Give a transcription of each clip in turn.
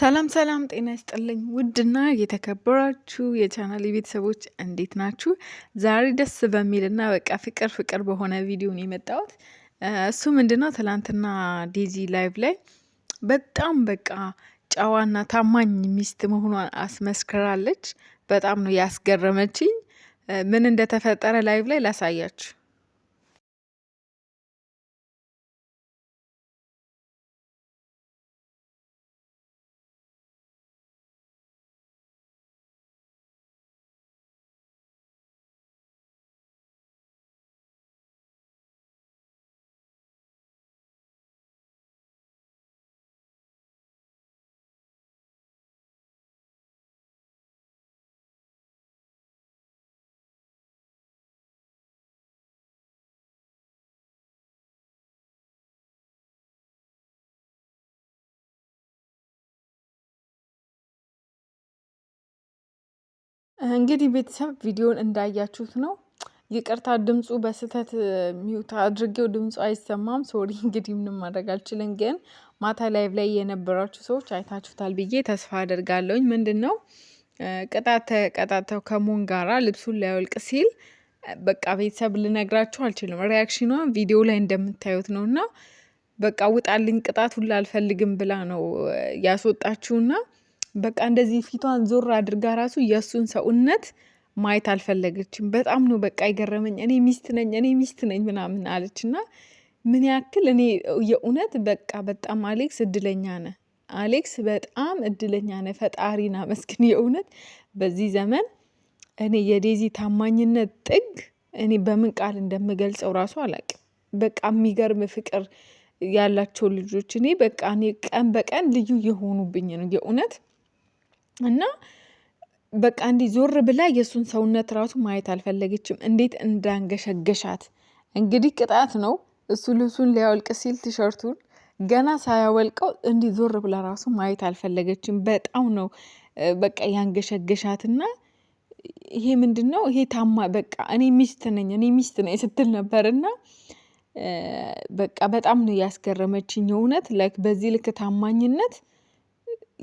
ሰላም ሰላም ጤና ይስጥልኝ ውድና የተከበራችሁ የቻናል ቤተሰቦች እንዴት ናችሁ? ዛሬ ደስ በሚልና በቃ ፍቅር ፍቅር በሆነ ቪዲዮ ነው የመጣሁት። እሱ ምንድነው ትላንትና ዴዚ ላይቭ ላይ በጣም በቃ ጨዋና ታማኝ ሚስት መሆኗን አስመስክራለች። በጣም ነው ያስገረመችኝ። ምን እንደተፈጠረ ላይቭ ላይ ላሳያችሁ። እንግዲህ ቤተሰብ ቪዲዮን እንዳያችሁት ነው። ይቅርታ ድምፁ በስህተት ሚውት አድርጌው ድምፁ አይሰማም። ሶሪ እንግዲህ ምንም ማድረግ አልችልም። ግን ማታ ላይቭ ላይ የነበራችሁ ሰዎች አይታችሁታል ብዬ ተስፋ አደርጋለሁኝ። ምንድነው ቅጣት ተቀጣተው ከሞን ጋራ ልብሱን ላይወልቅ ሲል በቃ ቤተሰብ ልነግራችሁ አልችልም። ሪያክሽኗ ቪዲዮ ላይ እንደምታዩት ነው። እና በቃ ውጣልኝ ቅጣት ሁላ አልፈልግም ብላ ነው ያስወጣችሁና በቃ እንደዚህ ፊቷን ዞር አድርጋ ራሱ የእሱን ሰውነት ማየት አልፈለገችም። በጣም ነው በቃ የገረመኝ። እኔ ሚስት ነኝ ምናምን አለች። እና ምን ያክል እኔ የእውነት በቃ በጣም አሌክስ እድለኛ ነህ። አሌክስ በጣም እድለኛ ነህ። ፈጣሪን አመስግን። የእውነት በዚህ ዘመን እኔ የዴዚ ታማኝነት ጥግ እኔ በምን ቃል እንደምገልጸው ራሱ አላውቅም። በቃ የሚገርም ፍቅር ያላቸው ልጆች እኔ በቃ እኔ ቀን በቀን ልዩ የሆኑብኝ ነው የእውነት። እና በቃ እንዲህ ዞር ብላ የእሱን ሰውነት ራሱ ማየት አልፈለገችም። እንዴት እንዳንገሸገሻት እንግዲህ ቅጣት ነው። እሱ ልብሱን ሊያወልቅ ሲል ቲሸርቱን ገና ሳያወልቀው እንዲህ ዞር ብላ ራሱ ማየት አልፈለገችም። በጣም ነው በቃ ያንገሸገሻትና ይሄ ምንድነው ይሄ በቃ እኔ ሚስት ነኝ ስትል ነበርና በቃ በጣም ነው ያስገረመችኝ። እውነት ላይክ በዚህ ልክ ታማኝነት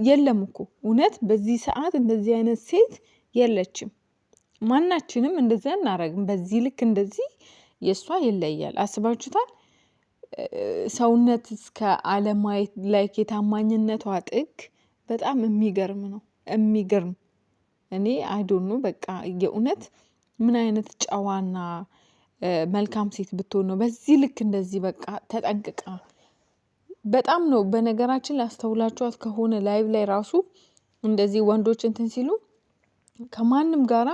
የለም እኮ እውነት በዚህ ሰዓት እንደዚህ አይነት ሴት የለችም። ማናችንም እንደዚህ አናረግም። በዚህ ልክ እንደዚህ የእሷ ይለያል። አስባችሁታል? ሰውነት እስከ አለማየት ላይክ የታማኝነቷ ጥግ በጣም የሚገርም ነው። የሚገርም እኔ አይዶኖ በቃ የእውነት ምን አይነት ጨዋና መልካም ሴት ብትሆን ነው በዚህ ልክ እንደዚህ በቃ ተጠንቅቃ። በጣም ነው በነገራችን ላስተውላችኋት ከሆነ ላይቭ ላይ ራሱ እንደዚህ ወንዶች እንትን ሲሉ ከማንም ጋራ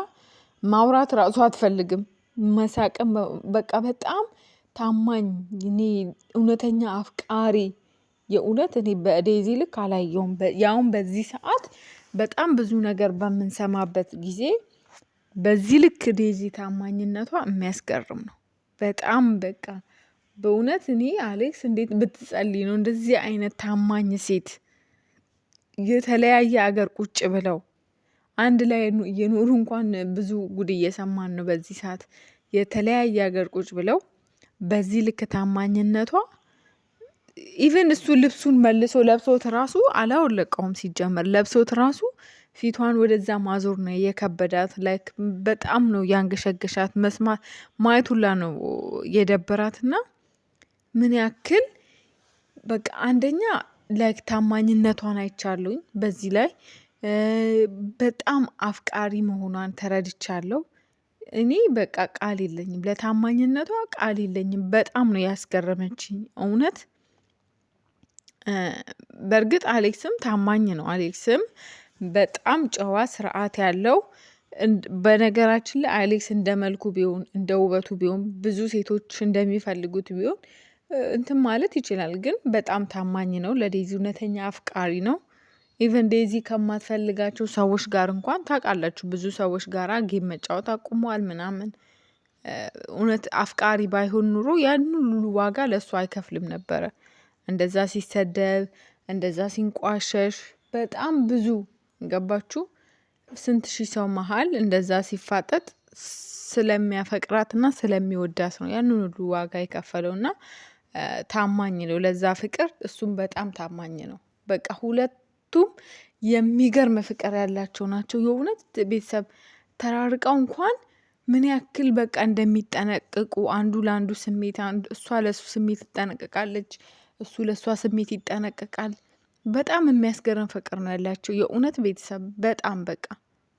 ማውራት ራሱ አትፈልግም። መሳቅም በቃ በጣም ታማኝ እኔ እውነተኛ አፍቃሪ የእውነት እኔ በዴዚ ልክ አላየውም። ያውም በዚህ ሰዓት በጣም ብዙ ነገር በምንሰማበት ጊዜ በዚህ ልክ ዴዚ ታማኝነቷ የሚያስገርም ነው። በጣም በቃ በእውነት እኔ አሌክስ እንዴት ብትጸልይ ነው እንደዚህ አይነት ታማኝ ሴት የተለያየ ሀገር ቁጭ ብለው አንድ ላይ እየኖሩ እንኳን ብዙ ጉድ እየሰማን ነው በዚህ ሰዓት። የተለያየ ሀገር ቁጭ ብለው በዚህ ልክ ታማኝነቷ ኢቨን እሱ ልብሱን መልሶ ለብሶት ራሱ አላወለቀውም። ሲጀመር ለብሶት ራሱ ፊቷን ወደዛ ማዞር ነው የከበዳት። ላይክ በጣም ነው ያንገሸገሻት። መስማት ማየት ሁላ ነው የደበራትና ምን ያክል በቃ አንደኛ ላይክ ታማኝነቷን አይቻለሁኝ። በዚህ ላይ በጣም አፍቃሪ መሆኗን ተረድቻለሁ። እኔ በቃ ቃል የለኝም ለታማኝነቷ ቃል የለኝም። በጣም ነው ያስገረመችኝ እውነት። በእርግጥ አሌክስም ታማኝ ነው። አሌክስም በጣም ጨዋ ስርዓት ያለው በነገራችን ላይ አሌክስ እንደ መልኩ ቢሆን እንደ ውበቱ ቢሆን ብዙ ሴቶች እንደሚፈልጉት ቢሆን እንትን ማለት ይችላል። ግን በጣም ታማኝ ነው። ለዴዚ እውነተኛ አፍቃሪ ነው። ኢቨን ዴዚ ከማትፈልጋቸው ሰዎች ጋር እንኳን ታውቃላችሁ ብዙ ሰዎች ጋር ጌም መጫወት አቁመዋል ምናምን። እውነት አፍቃሪ ባይሆን ኑሮ ያን ሁሉ ዋጋ ለእሱ አይከፍልም ነበረ። እንደዛ ሲሰደብ እንደዛ ሲንቋሸሽ በጣም ብዙ ገባችሁ ስንት ሺህ ሰው መሃል እንደዛ ሲፋጠጥ ስለሚያፈቅራትና ስለሚወዳት ነው ያንን ሁሉ ዋጋ የከፈለውና ታማኝ ነው ለዛ ፍቅር። እሱም በጣም ታማኝ ነው። በቃ ሁለቱም የሚገርም ፍቅር ያላቸው ናቸው። የእውነት ቤተሰብ ተራርቀው እንኳን ምን ያክል በቃ እንደሚጠነቅቁ አንዱ ለአንዱ ስሜት እሷ ለእሱ ስሜት ትጠነቀቃለች፣ እሱ ለእሷ ስሜት ይጠነቀቃል። በጣም የሚያስገርም ፍቅር ነው ያላቸው የእውነት ቤተሰብ በጣም በቃ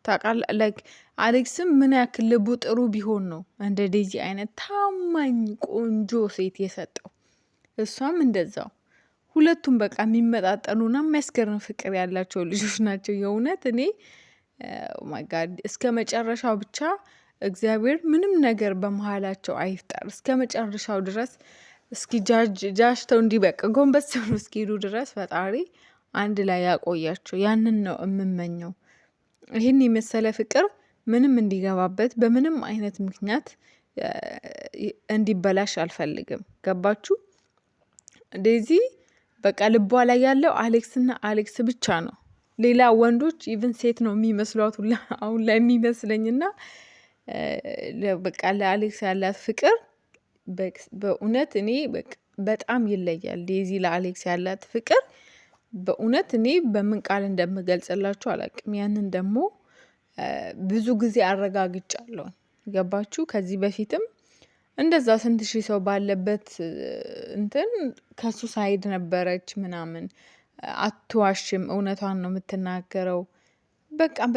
ታውቃለህ። አሌክስም ምን ያክል ልቡ ጥሩ ቢሆን ነው እንደ ዴዚ አይነት ታማኝ ቆንጆ ሴት የሰጠው፣ እሷም እንደዛው። ሁለቱም በቃ የሚመጣጠኑና የሚያስገርም ፍቅር ያላቸው ልጆች ናቸው። የእውነት እኔ ማጋድ እስከ መጨረሻው ብቻ እግዚአብሔር ምንም ነገር በመሀላቸው አይፍጠር እስከ መጨረሻው ድረስ እስኪ ጃጅተው እንዲበቃ ጎንበስ ብሎ እስኪሄዱ ድረስ ፈጣሪ አንድ ላይ ያቆያቸው። ያንን ነው የምመኘው። ይህን የመሰለ ፍቅር ምንም እንዲገባበት በምንም አይነት ምክንያት እንዲበላሽ አልፈልግም። ገባችሁ? ዴዚ በቃ ልቧ ላይ ያለው አሌክስና አሌክስ ብቻ ነው። ሌላ ወንዶች ኢቭን ሴት ነው የሚመስሏት ሁላ አሁን ላይ የሚመስለኝና በቃ ለአሌክስ ያላት ፍቅር በእውነት እኔ በጣም ይለያል። ዴዚ ለአሌክስ ያላት ፍቅር በእውነት እኔ በምን ቃል እንደምገልጽላችሁ አላውቅም። ያንን ደግሞ ብዙ ጊዜ አረጋግጫለሁ። ገባችሁ? ከዚህ በፊትም እንደዛ ስንት ሺህ ሰው ባለበት እንትን ከሱ ሳይድ ነበረች ምናምን። አትዋሽም፣ እውነቷን ነው የምትናገረው። በጣም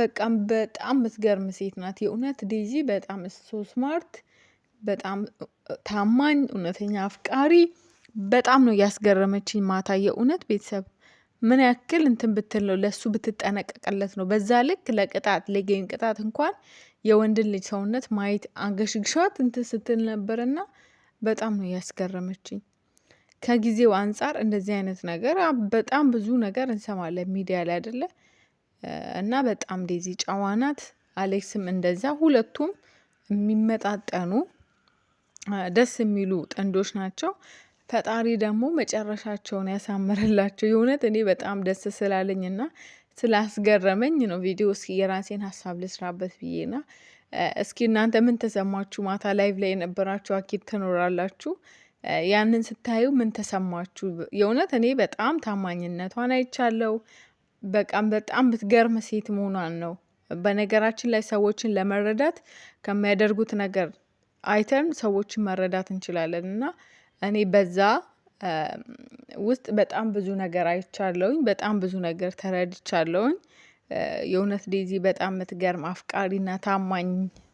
የምትገርም ሴት ናት የእውነት ዴዚ። በጣም ሶ ስማርት፣ በጣም ታማኝ፣ እውነተኛ አፍቃሪ። በጣም ነው ያስገረመችኝ ማታ የእውነት ቤተሰብ ምን ያክል እንትን ብትል ነው ለሱ ብትጠነቀቀለት ነው። በዛ ልክ ለቅጣት ለጌም ቅጣት እንኳን የወንድን ልጅ ሰውነት ማየት አንገሽግሿት እንትን ስትል ነበርና በጣም ነው ያስገረመችኝ። ከጊዜው አንጻር እንደዚህ አይነት ነገር በጣም ብዙ ነገር እንሰማለን ሚዲያ ላይ አይደለ? እና በጣም ዴዚ ጨዋ ናት፣ አሌክስም እንደዛ። ሁለቱም የሚመጣጠኑ ደስ የሚሉ ጥንዶች ናቸው። ፈጣሪ ደግሞ መጨረሻቸውን ያሳምርላቸው። የእውነት እኔ በጣም ደስ ስላለኝና ስላስገረመኝ ነው ቪዲዮ እስኪ የራሴን ሀሳብ ልስራበት ብዬና እስኪ እናንተ ምን ተሰማችሁ? ማታ ላይቭ ላይ የነበራችሁ አኪድ ትኖራላችሁ። ያንን ስታዩ ምን ተሰማችሁ? የእውነት እኔ በጣም ታማኝነቷን አይቻለው። በጣም ብትገርም ሴት መሆኗን ነው። በነገራችን ላይ ሰዎችን ለመረዳት ከሚያደርጉት ነገር አይተን ሰዎችን መረዳት እንችላለን። እና እኔ በዛ ውስጥ በጣም ብዙ ነገር አይቻለውኝ፣ በጣም ብዙ ነገር ተረድቻለውኝ። የእውነት ዴዚ በጣም የምትገርም አፍቃሪና ታማኝ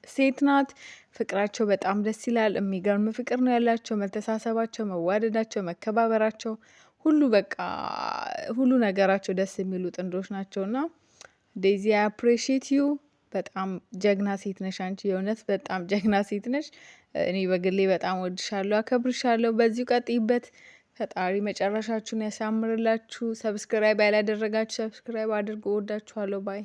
ሴት ናት። ፍቅራቸው በጣም ደስ ይላል። የሚገርም ፍቅር ነው ያላቸው። መተሳሰባቸው፣ መዋደዳቸው፣ መከባበራቸው ሁሉ በቃ ሁሉ ነገራቸው ደስ የሚሉ ጥንዶች ናቸውና ዴዚ አፕሪሺየት ዩ። በጣም ጀግና ሴት ነሽ አንቺ። የእውነት በጣም ጀግና ሴት ነሽ። እኔ በግሌ በጣም ወድሻለሁ፣ አከብርሻለሁ። በዚሁ ቀጥይበት። ፈጣሪ መጨረሻችሁን ያሳምርላችሁ። ሰብስክራይብ ያላደረጋችሁ ሰብስክራይብ አድርጎ ወዳችኋለሁ። ባይ